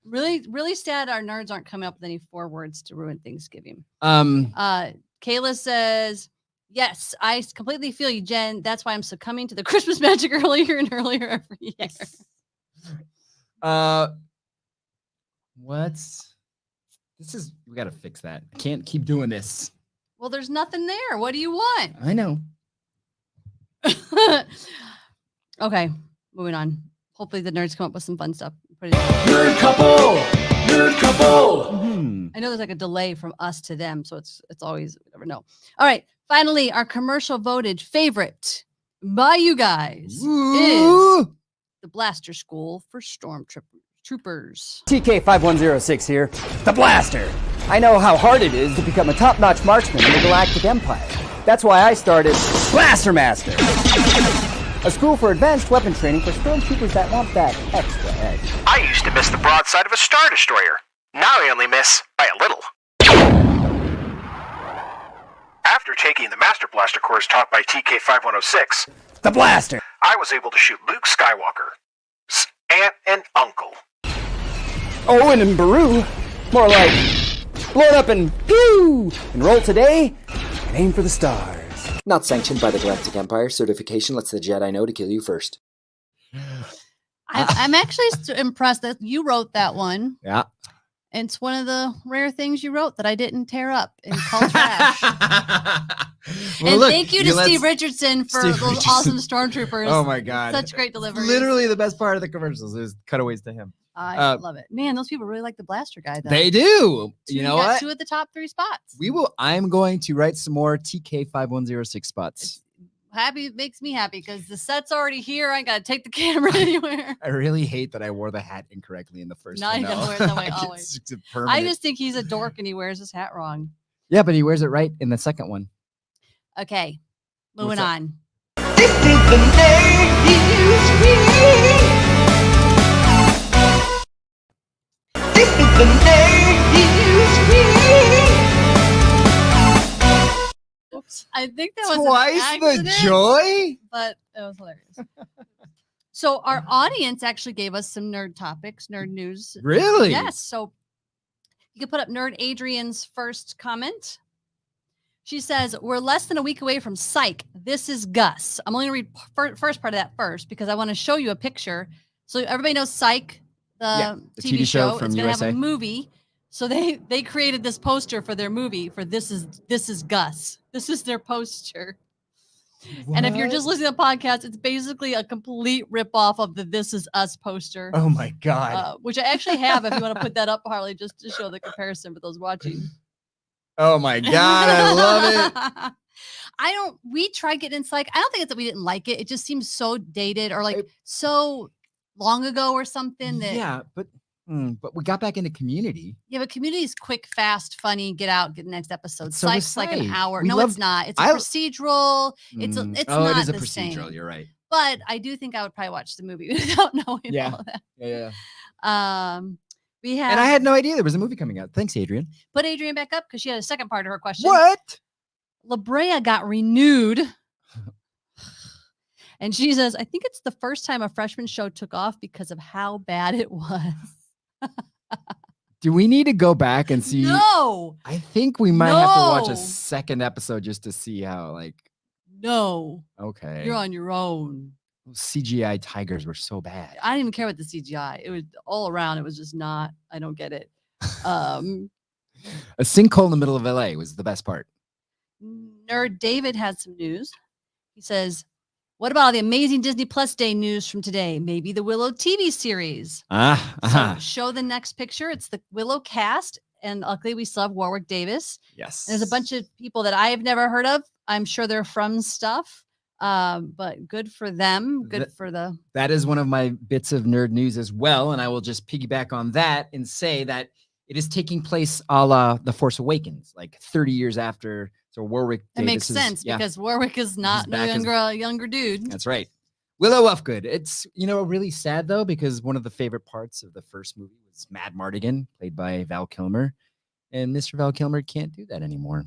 Really, really sad our nerds aren't coming up with any 4 words to ruin Thanksgiving. Kayla says, yes, I completely feel you, Jen. That's why I'm succumbing to the Christmas magic earlier and earlier every year. What's this is we gotta fix that. I can't keep doing this. Well, there's nothing there. What do you want? I know. Okay, moving on. Hopefully the nerds come up with some fun stuff. Nerd couple. Nerd couple. I know there's like a delay from us to them, so it's always, we never know. All right, finally, our commercial voted favorite by you guys is the Blaster School for Stormtroopers. TK5106 here, the Blaster. I know how hard it is to become a top-notch marksman in the Galactic Empire. That's why I started Blaster Master, a school for advanced weapon training for stormtroopers that want that extra edge. I used to miss the broadside of a Star Destroyer. Now I only miss by a little. After taking the Master Blaster course taught by TK5106, The Blaster. I was able to shoot Luke Skywalker's aunt and uncle. Owen and Baru. More like blow it up and pew! And roll today and aim for the stars. Not sanctioned by the Galactic Empire. Certification lets the Jedi know to kill you first. I'm actually impressed that you wrote that one. Yeah. And it's one of the rare things you wrote that I didn't tear up and call trash. And thank you to Steve Richardson for those awesome stormtroopers. Oh my God. Such great delivery. Literally the best part of the commercials is cutaways to him. I love it. Man, those people really like the Blaster guy though. They do. You know what? 2 of the top 3 spots. I'm going to write some more TK5106 spots. Happy makes me happy because the set's already here. I gotta take the camera anywhere. I really hate that I wore the hat incorrectly in the first No, one. you gotta wear it that way always. I just think he's a dork and he wears his hat wrong. Yeah, but he wears it right in the second one. Okay, moving on. This is the nerd news read. This is the nerd news read. Oops. I think that was Twice an the accident, joy? but it was hilarious. So our audience actually gave us some nerd topics, nerd news. Really? Yes. So you can put up Nerd Adrian's first comment. She says, we're less than a week away from Psych. This is Gus. I'm only going to read first part of that first because I want to show you a picture. So everybody knows Psych, the TV show from it's going to have USA. a movie. So they created this poster for their movie for This is Gus. This is their poster. And if you're just listening to the podcast, it's basically a complete ripoff of the This Is Us poster. Oh my God. Which I actually have if you want to put that up, Harley, just to show the comparison for those watching. Oh my God. I love it. We tried getting in Psych. I don't think it's that we didn't like it. It just seems so dated or like so long ago or something that. Yeah, but we got back into Community. Yeah, but Community is quick, fast, funny. Get out, get the next episode. So is Psych's like an Psych. hour. We No, loved- it's not. It's a I- procedural. It's not it is a the procedural. same. You're right. But I do think I would probably watch the movie without knowing Yeah. all of that. Yeah. We have And I had no idea there was a movie coming out. Thanks, Adrian. put Adrian back up because she had a second part of her question. What? La Brea got renewed. And she says, I think it's the first time a freshman show took off because of how bad it was. Do we need to go back and see? No, I think we might have to watch No. a second episode just to see how, no, okay. you're on your own. Those CGI tigers were so bad. I didn't even care about the CGI. It was all around. It was just not, I don't get it. A sinkhole in the middle of LA was the best part. Nerd David had some news. He says, what about all the amazing Disney Plus Day news from today? Maybe the Willow TV series. So show the next picture. It's the Willow cast. And luckily we still have Warwick Davis. Yes. There's a bunch of people that I have never heard of. I'm sure they're from stuff. But good for them. Good for the. That is one of my bits of nerd news as well. And I will just piggyback on that and say that it is taking place a la The Force Awakens, like 30 years after. So Warwick It makes Davis sense because Warwick is not back as- a younger dude. That's right. Willow Ufgood. It's, really sad though, because one of the favorite parts of the first movie was Mad Mardigan, played by Val Kilmer. And Mr. Val Kilmer can't do that anymore.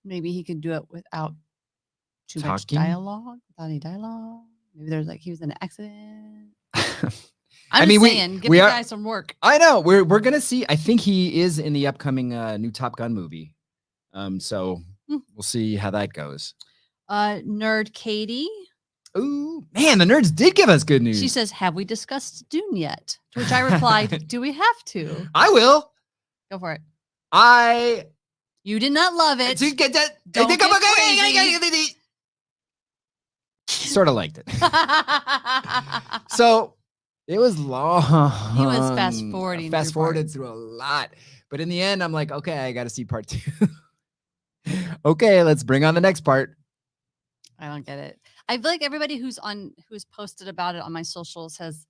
Maybe he could do it without too much Talking? dialogue, without any dialogue. Maybe there's he was in an accident. I'm just saying, give the guy some work. I know we're gonna see. I think he is in the upcoming new Top Gun movie. So we'll see how that goes. Nerd Katie. Ooh, man, the nerds did give us good news. She says, "Have we discussed Dune yet?" To which I replied, "Do we have to?" I will. Go for it. You did not love it. Don't get crazy. Sort of liked it. So it was long. He was fast forwarding. Fast forwarded through a lot. But in the end, I'm like, okay, I got to see part 2. Okay, let's bring on the next part. I don't get it. I feel like everybody who's posted about it on my socials has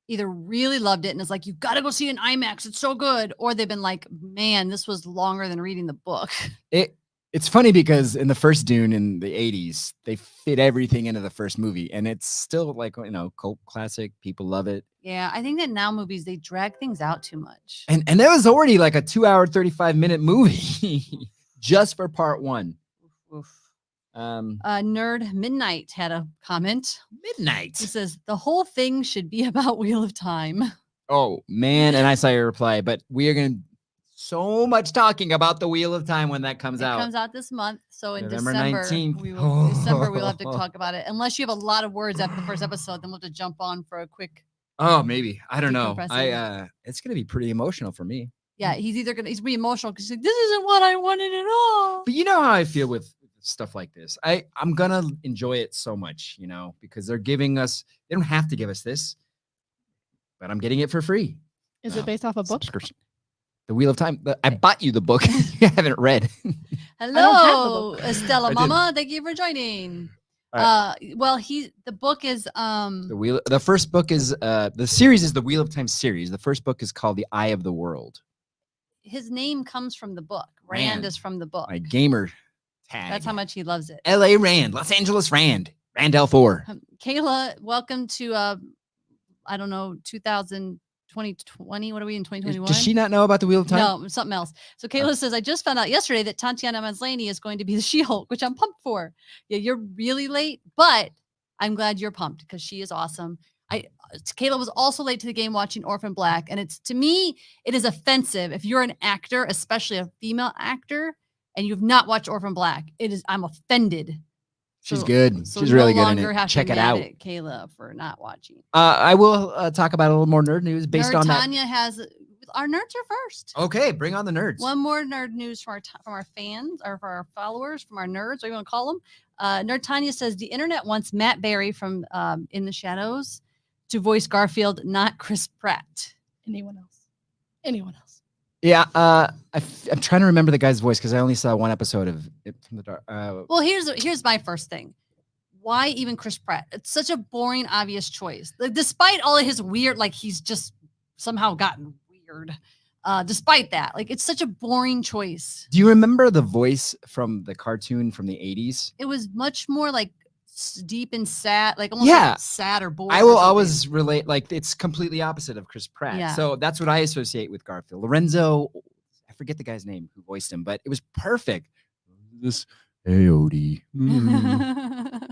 either really loved it and is like, you got to go see it in IMAX. It's so good. Or they've been like, man, this was longer than reading the book. It's funny because in the first Dune in the 80s, they fit everything into the first movie. And it's still like, cult classic. People love it. Yeah, I think that now movies, they drag things out too much. And that was already like a 2-hour, 35-minute movie just for part 1. Oof. Nerd Midnight had a comment. Midnight. He says, the whole thing should be about Wheel of Time. Oh, man. And I saw your reply, but we are going to so much talking about the Wheel of Time when that comes out. It comes out this month. So in November December, 19th. we'll have to talk about it. Unless you have a lot of words after the first episode, then we'll have to jump on for a quick. Oh, maybe. I don't know. Decompressing. It's going to be pretty emotional for me. Yeah, he's going to be emotional because he's like, this isn't what I wanted at all. But you know how I feel with stuff like this. I'm going to enjoy it so much, because they're giving us, they don't have to give us this, but I'm getting it for free. Is it based off a book? Subscription. The Wheel of Time. I bought you the book. You haven't read. Hello, Estella Mama. Thank you for joining. Well, the book is the first book is the series is the Wheel of Time series. The first book is called The Eye of the World. His name comes from the book. Rand is from the book. My gamer tag. That's how much he loves it. LA Rand, Los Angeles Rand, Randall 4. Kayla, welcome to 2020. What are we in 2021? Does she not know about the Wheel of Time? No, something else. So Kayla says, I just found out yesterday that Tatiana Maslany is going to be the She-Hulk, which I'm pumped for. Yeah, you're really late, but I'm glad you're pumped because she is awesome. Kayla was also late to the game watching Orphan Black, and to me, it is offensive if you're an actor, especially a female actor, and you've not watched Orphan Black. I'm offended. She's good. So She's really no good in longer it. have Check to it be mad out. at Kayla for not watching. I will talk about a little more nerd news based on that. Tanya has our nerds are first. Okay, bring on the nerds. One more nerd news from our fans or for our followers, from our nerds, what do you want to call them? Nerd Tanya says the internet wants Matt Berry from In the Shadows to voice Garfield, not Chris Pratt. Anyone else? Anyone else? Yeah, I'm trying to remember the guy's voice because I only saw one episode of it from the dark. Well, here's my first thing. Why even Chris Pratt? It's such a boring, obvious choice. Like, despite all of his weird, like he's just somehow gotten weird. Despite that, like it's such a boring choice. Do you remember the voice from the cartoon from the 80s? It was much more like deep and sad, like almost like sad or bored. I will always relate, like it's completely opposite of Chris Pratt. Yeah. So that's what I associate with Garfield. Lorenzo, I forget the guy's name who voiced him, but it was perfect. This Odie.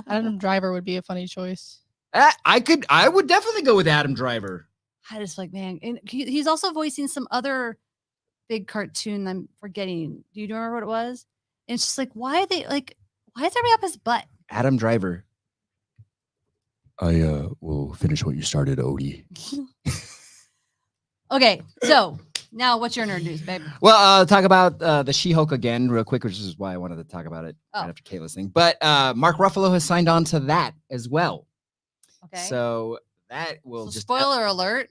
Adam Driver would be a funny choice. I would definitely go with Adam Driver. I just like, man, and he's also voicing some other big cartoon I'm forgetting. Do you remember what it was? And it's just like, why is everybody up his butt? Adam Driver. I will finish what you started, Odie. Okay, so now what's your nerd news, babe? Well, I'll talk about the She-Hulk again real quick, which is why I wanted to talk about it right after Kayla's thing. But Mark Ruffalo has signed on to that as well. Okay. So that will just spoiler alert.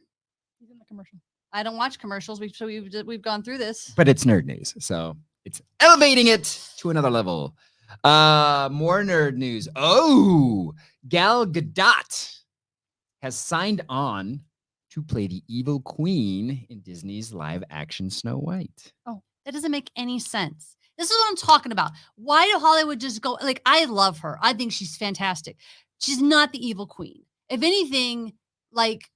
He's in the commercial. I don't watch commercials. We've gone through this. But it's nerd news, so it's elevating it to another level. More nerd news. Oh, Gal Gadot has signed on to play the evil queen in Disney's live-action Snow White. Oh, that doesn't make any sense. This is what I'm talking about. Why do Hollywood just go, like, I love her. I think she's fantastic. She's not the evil queen. If anything, like,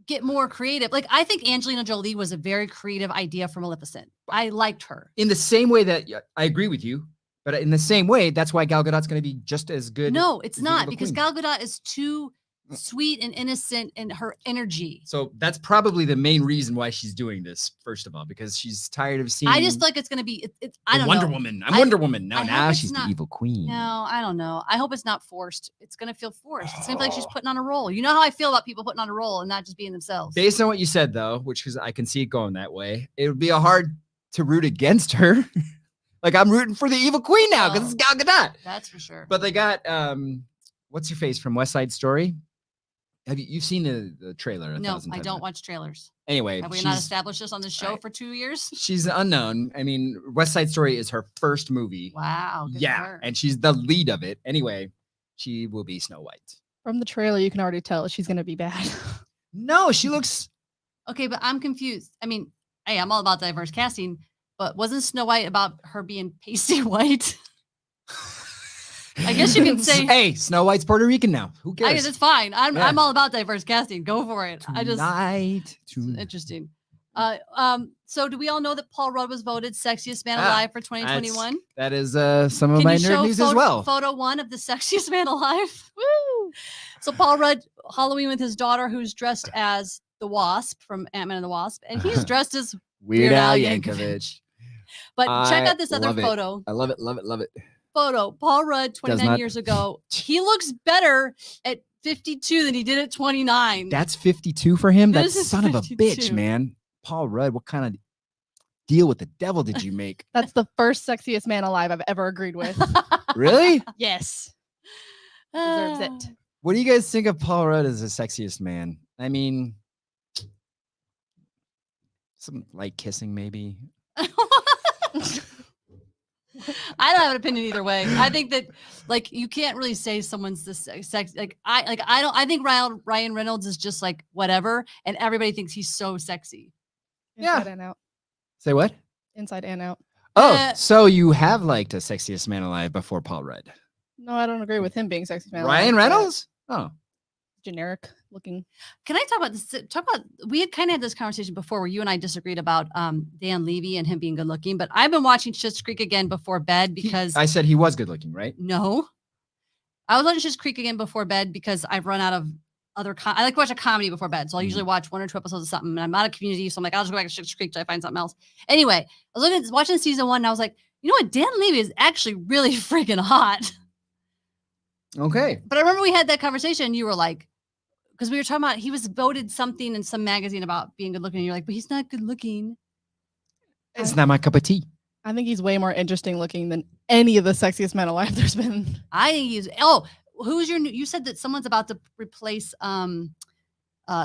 get more creative. Like, I think Angelina Jolie was a very creative idea for Maleficent. I liked her. In the same way that I agree with you, but in the same way, that's why Gal Gadot's going to be just as good. No, it's not, because Queen. Gal Gadot is too sweet and innocent in her energy. So that's probably the main reason why she's doing this. First of all, because she's tired of seeing. I just feel like it's gonna be. I don't Wonder know. Woman. I'm Wonder Woman. I No, hope now it's she's not- the evil queen. No, I don't know. I hope it's not forced. It's gonna feel forced. It's gonna feel like she's putting on a role. You know how I feel about people putting on a role and not just being themselves. Based on what you said, though, which is I can see it going that way, it would be a hard to root against her. Like I'm rooting for the evil queen now because it's Gal Gadot. That's for sure. But they got what's your face from West Side Story? Have you've seen the trailer? No, 1,000 I times don't now. watch trailers. Anyway, Have we not she's- established this on the show for 2 years? She's unknown. I mean, West Side Story is her first movie. Wow. Good for Yeah, her. and she's the lead of it. Anyway, she will be Snow White. From the trailer, you can already tell she's gonna be bad. No, she looks. Okay, but I'm confused. I mean, hey, I'm all about diverse casting, but wasn't Snow White about her being pasty white? I guess you can say. Hey, Snow White's Puerto Rican now. Who I cares? guess it's fine. I'm Yeah. all about diverse casting. Go for it. I just Tonight. interesting. So do we all know that Paul Rudd was voted sexiest man Ah, alive for 2021? That is some of Can my you nerd show news photo, as well. photo one of the sexiest man alive? Woo! So Paul Rudd Halloween with his daughter, who's dressed as the Wasp from Ant-Man and the Wasp, and he's dressed as Weird Al Al Yankovic. But check I out this other love it. photo. I love it. Love it. Love it. Photo. Paul Rudd, 29 not- years ago. He looks better at 52 than he did at 29. That's 52 for him. That This is son of a 52. bitch, man. Paul Rudd, what kind of deal with the devil did you make? That's the first sexiest man alive I've ever agreed with. Really? Yes. Deserves it. What do you guys think of Paul Rudd as the sexiest man? I mean, some light kissing, maybe. I don't have an opinion either way. I think that like you can't really say someone's this sex. I think Ryan Reynolds is just like whatever, and everybody thinks he's so sexy. Yeah. Inside and out. Say what? Inside and out. Oh, so you have liked a sexiest man alive before Paul Rudd? No, I don't agree with him being sexiest man Ryan alive, but Reynolds? Oh, Generic looking. Can I talk about this? We had kind of had this conversation before where you and I disagreed about Dan Levy and him being good looking, but I've been watching Schitt's Creek again before bed because I said he was good looking, right? no, I was watching Schitt's Creek again before bed because I've run out of other. I like to watch a comedy before bed, so I'll usually watch 1 or 2 episodes of something. And I'm out of Community, so I'm like, I'll just go back to Schitt's Creek till I find something else. Anyway, I was watching season 1, and I was like, you know what, Dan Levy is actually really freaking hot. Okay. But I remember we had that conversation, and you were like, because we were talking about he was voted something in some magazine about being good looking. And you're like, but he's not good looking. It's not my cup of tea. I think he's way more interesting looking than any of the sexiest men alive there's been. I think he's. Oh, who's your? You said that someone's about to replace.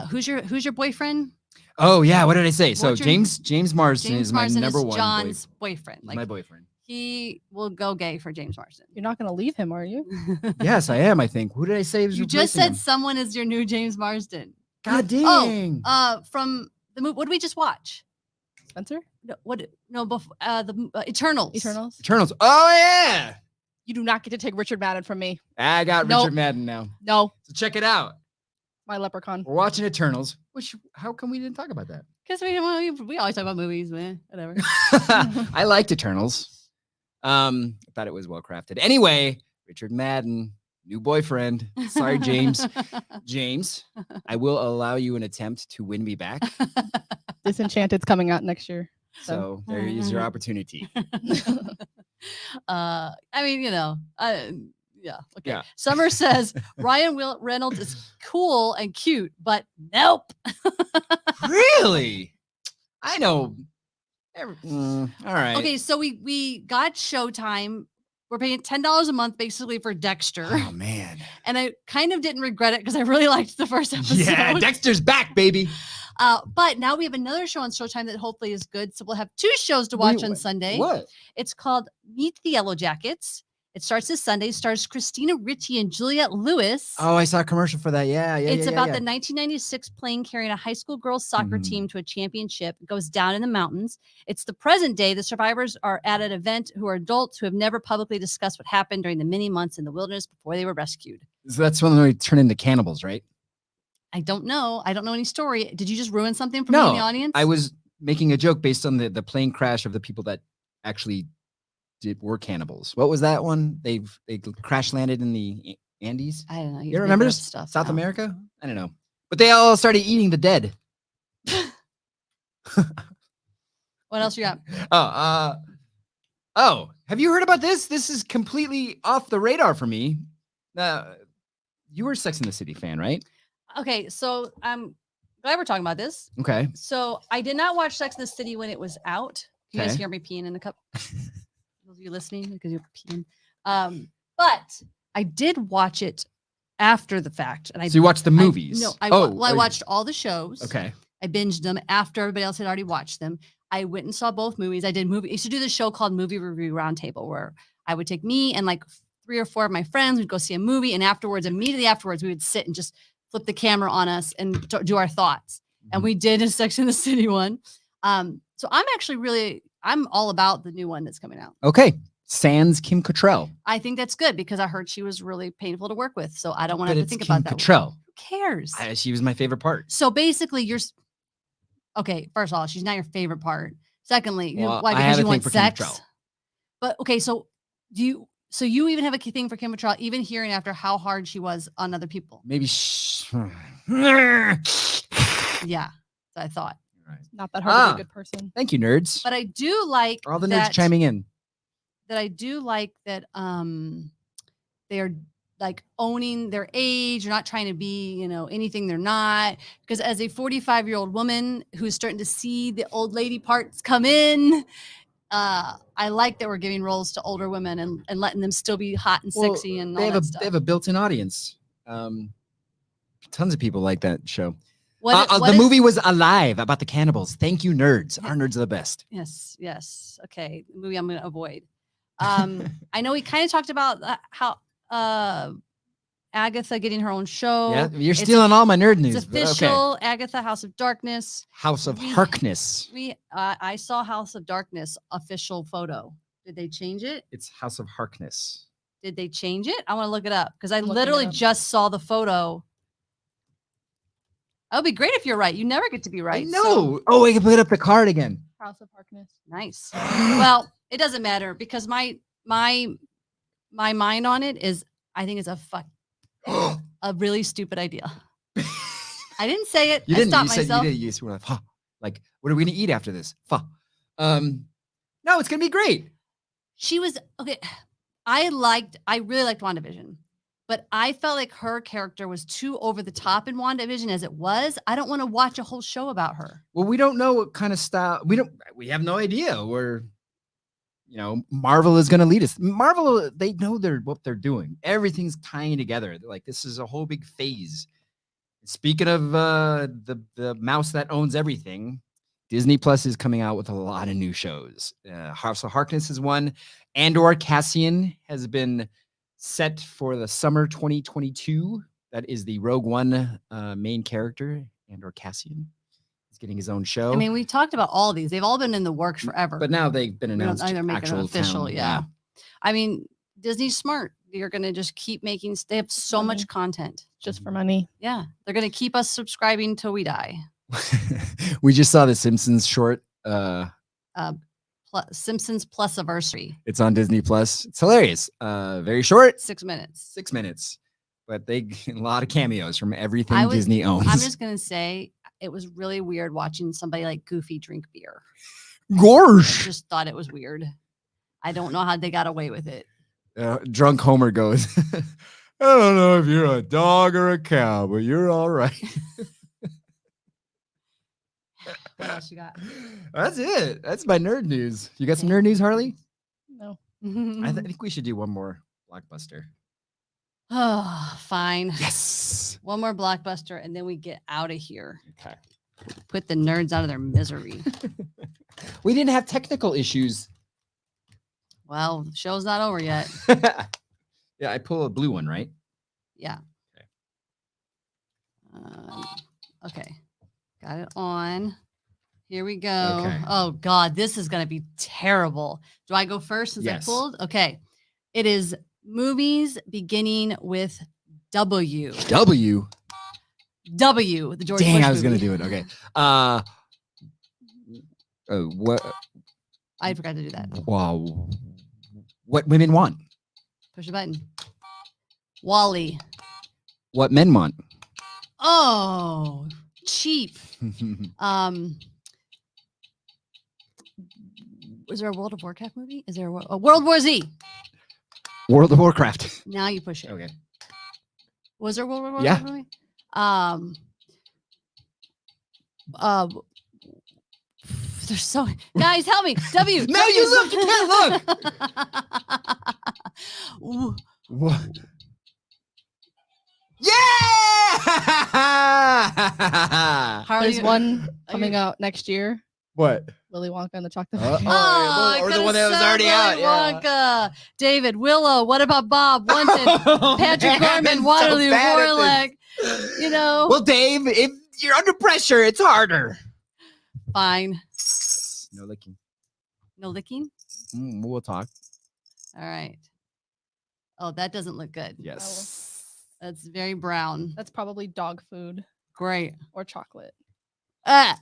Who's your boyfriend? Oh yeah, what did I say? So What's your- James Marsden James is my Marsden number is one. John's boyfriend. He's Like my boyfriend. he will go gay for James Marsden. You're not going to leave him, are you? Yes, I am. I think. Who did I say was You just replacing said him? someone is your new James Marsden. God Oh, dang. From the movie. What did we just watch? Spencer? No, what? No, before the Eternals. Eternals? Eternals. Oh yeah. You do not get to take Richard Madden from me. I got Nope. Richard Madden now. No, So check it out. my leprechaun. We're watching Eternals. Which how come we didn't talk about that? Because we always talk about movies, man. Whatever. I liked Eternals. I thought it was well crafted. Anyway, Richard Madden, new boyfriend. Sorry, James. James, I will allow you an attempt to win me back. Disenchanted's coming out next year. So there is your opportunity. I mean, yeah. Okay. Yeah. Summer says Ryan Reynolds is cool and cute, but nope. Really? I know. All right. Okay, so we got Showtime. We're paying $10 a month basically for Dexter, Oh man. and I kind of didn't regret it because I really liked the first episode. Yeah, Dexter's back, baby. But now we have another show on Showtime that hopefully is good. So we'll have 2 shows to watch Wait, on Sunday. What? It's called Meet the Yellow Jackets. It starts this Sunday. Stars Christina Ricci and Juliette Lewis. Oh, I saw a commercial for that. Yeah, yeah. It's yeah, about yeah. the 1996 plane carrying a high school girls soccer Mhm. team to a championship. It goes down in the mountains. It's the present day. The survivors are at an event who are adults who have never publicly discussed what happened during the many months in the wilderness before they were rescued. So that's when they turn into cannibals, right? I don't know. I don't know any story. Did you just ruin something for me in the audience? I was making a joke based on the plane crash of the people that actually were cannibals. What was that one? They crash landed in the Andes. I don't know. he's You making remember up stuff South now. America? I don't know. But they all started eating the dead. What else you got? Oh, have you heard about this? This is completely off the radar for me. You were a Sex and the City fan, right? Okay, so I'm glad we're talking about this. Okay. So I did not watch Sex and the City when it was out. You guys Okay. hear me peeing in a cup? Those of you listening, because you're peeing. But I did watch it after the fact, and So you watched the movies? No, I oh, watched all the shows. Okay. I binged them after everybody else had already watched them. I went and saw both movies. I used to do this show called Movie Review Roundtable, where I would take me and like 3 or 4 of my friends. We'd go see a movie, and immediately afterwards, we would sit and just flip the camera on us and do our thoughts. And we did a Sex and the City one. So I'm all about the new one that's coming out. Okay. Sans Kim Cattrall. I think that's good because I heard she was really painful to work with. So I don't want to have to think Kim about that. Cattrall. Who cares? She was my favorite part. So basically, okay. First of all, she's not your favorite part. Secondly, Well, why? I Because have a you thing want for Kim sex. Cattrall. But okay, so you even have a thing for Kim Cattrall, even hearing after how hard she was on other people. Maybe. Yeah, I thought. Not that hard to be a good person. Thank you, nerds. But I do like All the nerds chiming in. That I do like that they're like owning their age. They're not trying to be, anything they're not. Because as a 45-year-old woman who's starting to see the old lady parts come in, I like that we're giving roles to older women and letting them still be hot and sexy and all that stuff. They have a built-in audience. Tons of people like that show. The movie was Alive, about the cannibals. Thank you, nerds. Our nerds are the best. Yes. Okay, the movie I'm going to avoid. I know we kind of talked about how Agatha getting her own show. Yeah, you're stealing all my nerd news. It's official. Okay. Agatha, House of Darkness. House of Harkness. I saw House of Darkness official photo. Did they change it? It's House of Harkness. Did they change it? I want to look it up because I literally just saw the photo. That would be great if you're right. You never get to be right. No. Oh, we can put up the card again. House of Harkness. Nice. Well, it doesn't matter because my mind on it is I think it's a really stupid idea. I didn't say it. You I didn't. stopped You said myself. you did. You were like, huh. Like, what are we gonna eat after this? No, it's gonna be great. She was okay. I really liked WandaVision, but I felt like her character was too over the top in WandaVision as it was. I don't want to watch a whole show about her. Well, we don't know what kind of style. We have no idea where, Marvel is going to lead us. Marvel, they know what they're doing. Everything's tying together. They're like, this is a whole big phase. Speaking of the mouse that owns everything, Disney Plus is coming out with a lot of new shows. House of Harkness is one. Andor Cassian has been set for the summer 2022. That is the Rogue One main character, Andor Cassian. He's getting his own show. I mean, we talked about all of these. They've all been in the works forever. But now they've been announced. Either make it official, yeah. I mean, Disney's smart. You're going to just keep making. They have so much content. Just for money. Yeah, they're going to keep us subscribing till we die. We just saw the Simpsons short. Simpsons Plus Anniversary. It's on Disney Plus. It's hilarious. Very short. 6 minutes. 6 minutes. But they get a lot of cameos from everything Disney owns. I'm just going to say it was really weird watching somebody like Goofy drink beer. Gorsh. I just thought it was weird. I don't know how they got away with it. Drunk Homer goes, I don't know if you're a dog or a cow, but you're all right. What else you got? That's it. That's my nerd news. You got some nerd news, Harley? No. I think we should do one more Blockbuster. Oh, fine. Yes. One more Blockbuster, and then we get out of here. Okay. Put the nerds out of their misery. We didn't have technical issues. Well, the show's not over yet. Yeah, I pull a blue one, right? Yeah. Okay. Got it on. Here we go. Okay. Oh, God. This is going to be terrible. Do I go first since Yes. I pulled? Okay. It is movies beginning with W. W. W. The George Dang, Bush I was going to movie. do it. Okay. What? I forgot to do that. Wow. What women want. Push the button. Wally. What men want. Oh, cheap. Is there a World of Warcraft movie? Is there a World War Z? World of Warcraft. Now you push it. Okay. Was there a World War Yeah. Warcraft movie? There's so guys, help me. W. No, you look. You can't look. What? Yeah! There's one coming out next year. What? Willy Wonka and the Chocolate Uh-oh. Factory. I or the could've one that was said already out. Willy Yeah. Wonka. David, Willow. What about Bob? Wanted. Patrick Man, Gorman, I'm so Waterloo, bad at Warlick. You know. Well, Dave, if you're under pressure, it's harder. Fine. No licking. No licking. We'll talk. All right. Oh, that doesn't look good. Yes. That's very brown. That's probably dog food Great. or chocolate. You're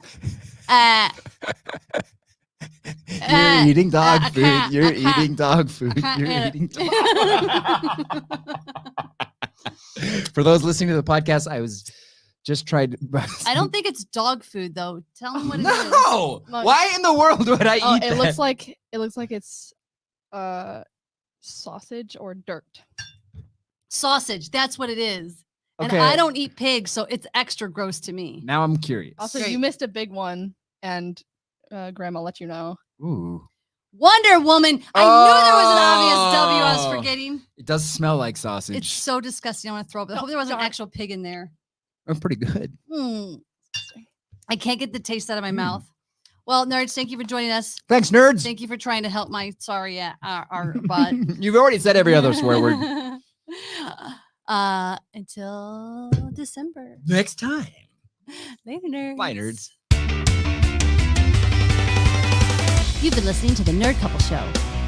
eating dog food. You're eating dog food. You're eating dog. For those listening to the podcast, I was just tried. I don't think it's dog food though. Tell them what it is. No. Why in the world would I Oh, eat it that? looks like it's sausage or dirt. Sausage. That's what it is. Okay. And I don't eat pigs, so it's extra gross to me. Now I'm curious. Also, Great. you missed a big one, and Grandma let you know. Ooh. Wonder Woman. I knew there was an obvious W I was Oh. forgetting. It does smell like sausage. It's so disgusting. I want to throw up. I hope there was an darn. actual pig in there. I'm pretty good. I can't get the taste out of my mouth. Well, nerds, thank you for joining us. Thanks, nerds. Thank you for trying to help my sorry our butt. You've already said every other swear word. Until December. Next time. Later, nerds. Bye, nerds. You've been listening to The Nerd Couple Show.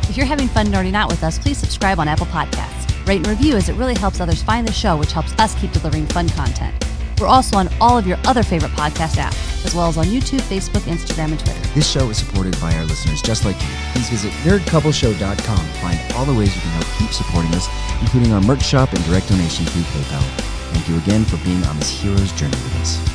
If you're having fun nerding out with us, please subscribe on Apple Podcasts. Rate and review as it really helps others find the show, which helps us keep delivering fun content. We're also on all of your other favorite podcast apps, as well as on YouTube, Facebook, Instagram, and Twitter. This show is supported by our listeners just like you. Please visit nerdcoupleshow.com to find all the ways you can help keep supporting us, including our merch shop and direct donation through PayPal. Thank you again for being on this hero's journey with us.